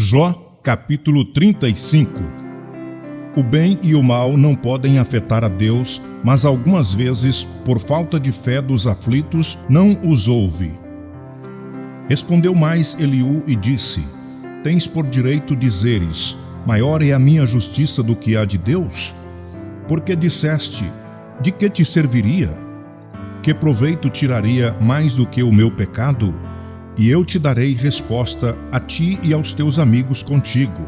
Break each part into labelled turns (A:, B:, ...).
A: Jó, capítulo 35. O bem e o mal não podem afetar a Deus, mas algumas vezes, por falta de fé dos aflitos, não os ouve. Respondeu mais Eliú e disse: Tens por direito dizeres: maior é a minha justiça do que a de Deus? Porque disseste: de que te serviria? Que proveito tiraria mais do que o meu pecado? E eu te darei resposta a ti e aos teus amigos contigo.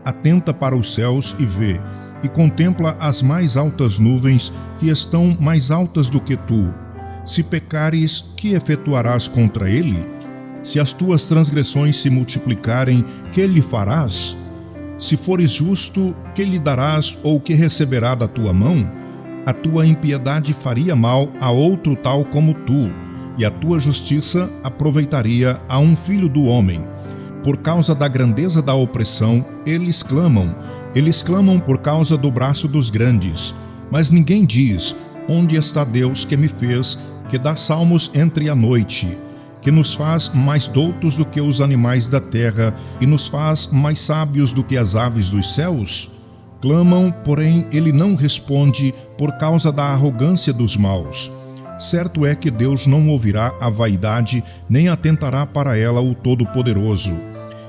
A: Atenta para os céus e vê, e contempla as mais altas nuvens, que estão mais altas do que tu. Se pecares, que efetuarás contra ele? Se as tuas transgressões se multiplicarem, que lhe farás? Se fores justo, que lhe darás ou que receberá da tua mão? A tua impiedade faria mal a outro tal como tu, e a tua justiça aproveitaria a um filho do homem. Por causa da grandeza da opressão, eles clamam por causa do braço dos grandes. Mas ninguém diz: onde está Deus que me fez, que dá salmos entre a noite, que nos faz mais doutos do que os animais da terra e nos faz mais sábios do que as aves dos céus? Clamam, porém ele não responde por causa da arrogância dos maus. Certo é que Deus não ouvirá a vaidade, nem atentará para ela o Todo-Poderoso.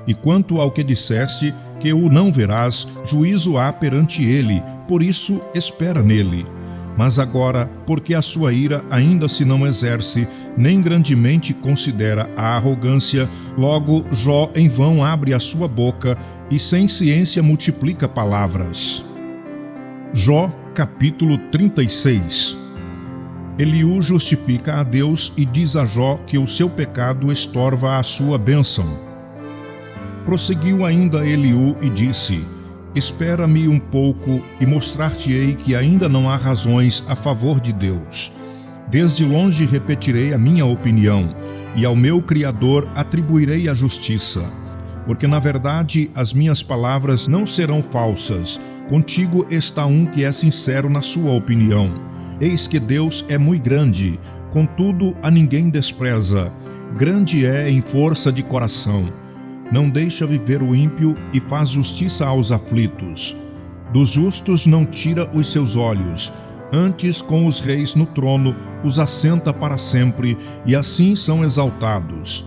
A: E quanto ao que disseste, que o não verás, juízo há perante ele, por isso espera nele. Mas agora, porque a sua ira ainda se não exerce, nem grandemente considera a arrogância, logo Jó em vão abre a sua boca, e sem ciência multiplica palavras. Jó, capítulo 36. Eliú justifica a Deus e diz a Jó que o seu pecado estorva a sua bênção. Prosseguiu ainda Eliú e disse: Espera-me um pouco e mostrar-te-ei que ainda não há razões a favor de Deus. Desde longe repetirei a minha opinião, e ao meu Criador atribuirei a justiça. Porque na verdade as minhas palavras não serão falsas. Contigo está um que é sincero na sua opinião. Eis que Deus é muito grande, contudo a ninguém despreza. Grande é em força de coração. Não deixa viver o ímpio e faz justiça aos aflitos. Dos justos não tira os seus olhos. Antes, com os reis no trono, os assenta para sempre, e assim são exaltados.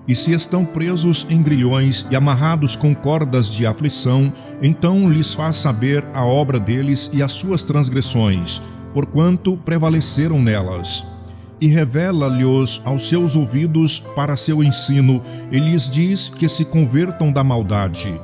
A: E se estão presos em grilhões e amarrados com cordas de aflição, então lhes faz saber a obra deles e as suas transgressões, porquanto prevaleceram nelas. E revela-lhes aos seus ouvidos para seu ensino, e lhes diz que se convertam da maldade.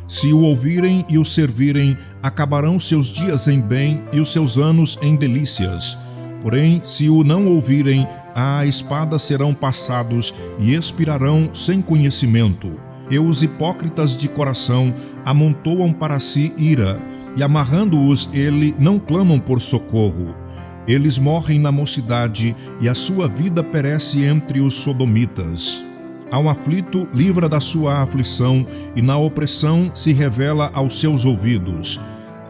A: Se o ouvirem e o servirem, acabarão seus dias em bem e os seus anos em delícias. Porém, se o não ouvirem, à espada serão passados e expirarão sem conhecimento. E os hipócritas de coração amontoam para si ira, e amarrando-os ele não clamam por socorro. Eles morrem na mocidade, e a sua vida perece entre os sodomitas. Ao aflito livra da sua aflição, e na opressão se revela aos seus ouvidos.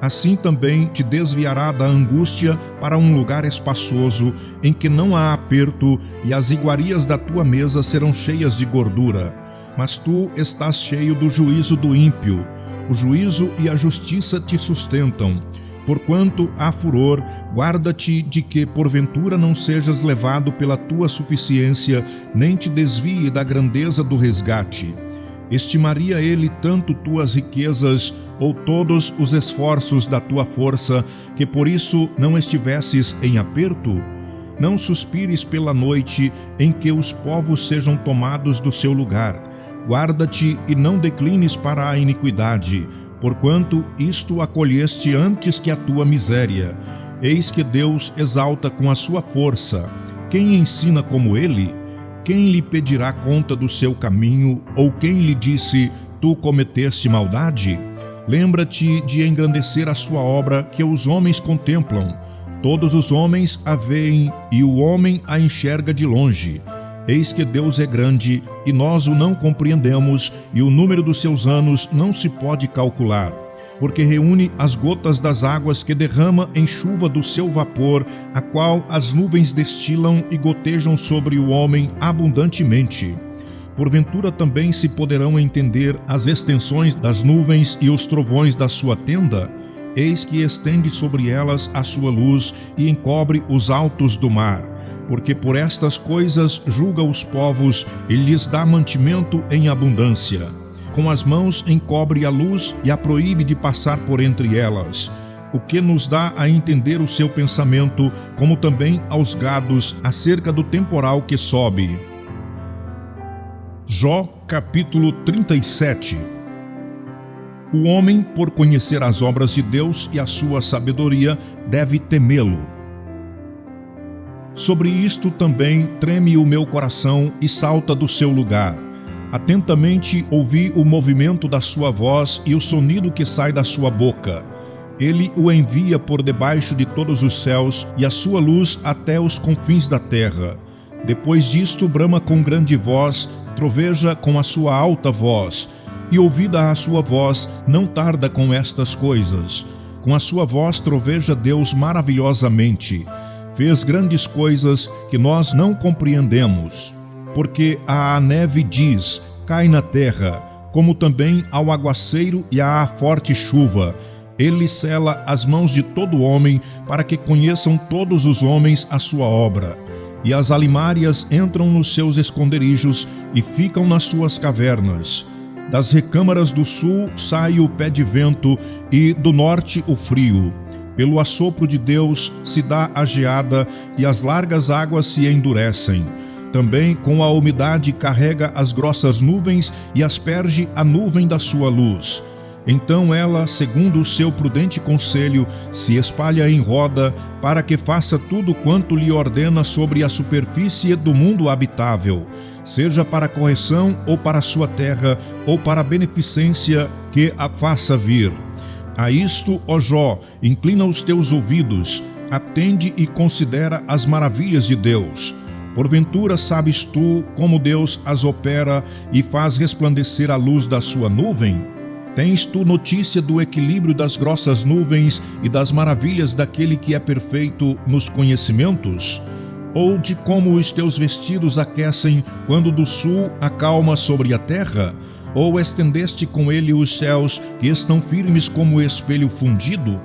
A: Assim também te desviará da angústia para um lugar espaçoso, em que não há aperto, e as iguarias da tua mesa serão cheias de gordura. Mas tu estás cheio do juízo do ímpio. O juízo e a justiça te sustentam. Porquanto há furor, guarda-te de que porventura não sejas levado pela tua suficiência, nem te desvie da grandeza do resgate. Estimaria ele tanto tuas riquezas, ou todos os esforços da tua força, que por isso não estivesses em aperto? Não suspires pela noite, em que os povos sejam tomados do seu lugar. Guarda-te e não declines para a iniquidade, porquanto isto acolheste antes que a tua miséria. Eis que Deus exalta com a sua força. Quem ensina como ele? Quem lhe pedirá conta do seu caminho, ou quem lhe disse: tu cometeste maldade? Lembra-te de engrandecer a sua obra que os homens contemplam. Todos os homens a veem, e o homem a enxerga de longe. Eis que Deus é grande, e nós o não compreendemos, e o número dos seus anos não se pode calcular. Porque reúne as gotas das águas que derrama em chuva do seu vapor, a qual as nuvens destilam e gotejam sobre o homem abundantemente. Porventura também se poderão entender as extensões das nuvens e os trovões da sua tenda? Eis que estende sobre elas a sua luz e encobre os altos do mar. Porque por estas coisas julga os povos e lhes dá mantimento em abundância. Com as mãos encobre a luz e a proíbe de passar por entre elas. O que nos dá a entender o seu pensamento, como também aos gados acerca do temporal que sobe. Jó, capítulo 37. O homem, por conhecer as obras de Deus e a sua sabedoria, deve temê-lo. Sobre isto também treme o meu coração e salta do seu lugar. Atentamente ouvi o movimento da sua voz e o sonido que sai da sua boca. Ele o envia por debaixo de todos os céus e a sua luz até os confins da terra. Depois disto brama com grande voz, troveja com a sua alta voz. E ouvida a sua voz, não tarda com estas coisas. Com a sua voz troveja Deus maravilhosamente. Fez grandes coisas que nós não compreendemos. Porque a neve diz, cai na terra, como também ao aguaceiro e à forte chuva. Ele sela as mãos de todo homem, para que conheçam todos os homens a sua obra. E as alimárias entram nos seus esconderijos e ficam nas suas cavernas. Das recâmaras do sul sai o pé de vento e do norte o frio. Pelo assopro de Deus se dá a geada e as largas águas se endurecem. Também com a umidade carrega as grossas nuvens e asperge a nuvem da sua luz. Então ela, segundo o seu prudente conselho, se espalha em roda para que faça tudo quanto lhe ordena sobre a superfície do mundo habitável, seja para correção ou para sua terra ou para beneficência que a faça vir. A isto, ó Jó, inclina os teus ouvidos, atende e considera as maravilhas de Deus. Porventura sabes tu como Deus as opera e faz resplandecer a luz da sua nuvem? Tens tu notícia do equilíbrio das grossas nuvens e das maravilhas daquele que é perfeito nos conhecimentos? Ou de como os teus vestidos aquecem quando do sul acalma sobre a terra? Ou estendeste com ele os céus que estão firmes como espelho fundido?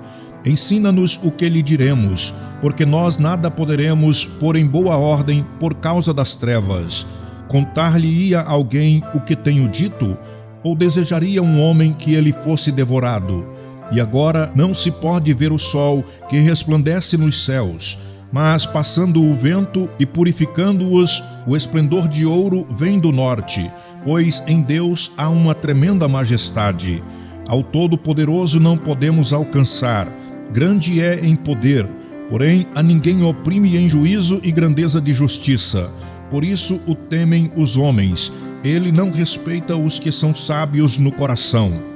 A: Ensina-nos o que lhe diremos, porque nós nada poderemos pôr em boa ordem por causa das trevas. Contar-lhe-ia alguém o que tenho dito? Ou desejaria um homem que ele fosse devorado? E agora não se pode ver o sol que resplandece nos céus, mas passando o vento e purificando-os, o esplendor de ouro vem do norte, pois em Deus há uma tremenda majestade. Ao Todo-Poderoso não podemos alcançar, grande é em poder, porém a ninguém oprime em juízo e grandeza de justiça. Por isso o temem os homens, ele não respeita os que são sábios no coração.